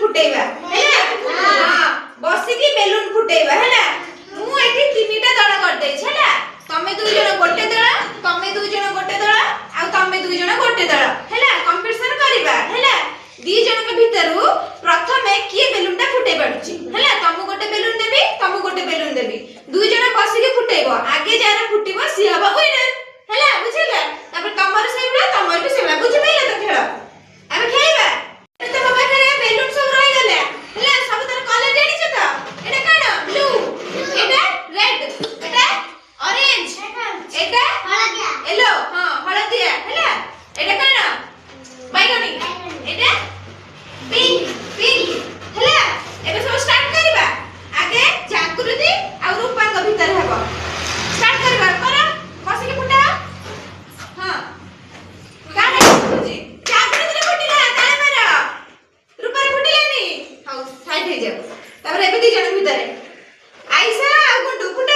फुटेबा हैला हां बसी की बेलून फुटेबा हैला मु एठी तीनटा दळ कर देई हैला तमे दुई जण गोटे दळ तमे दुई जण गोटे दळ आ तमे दुई जण गोटे दळ हैला कंपटीशन करिबा हैला दी जण के भीतरु प्रथमे किए बेलूनटा फुटे पड़ुची हैला तमु गोटे बेलून देबी तमु गोटे बेलून देबी दुई जण बसी के फुटेबो आगे जारा फुटिबो सी हबा विनर हैला बुझिला तापर तमर सेबला तमर भी सेबला बुझि पइला त खेल आबे खेलबा एते बाबा करे बेलून सब रहि गले हैला सब तर कलर जानि छ त एटा कान ब्लू एटा रेड एटा ऑरेंज एटा हळदिया येलो हां हळदिया हैला एटा कान बैगनी एटा पिंक पिंक हैला एबे सब स्टार्ट करबा आगे जागृति आ रूपांग भीतर हेबो स्टार्ट करबा कर बसी के फुटा हां काहे बुझी जागृति रे फुटिला ताले मार रूपा रे फुटिलानी हाउ साइड हे जाओ तापर एबे दी जण भीतर आइसा आ गुंडू फुटा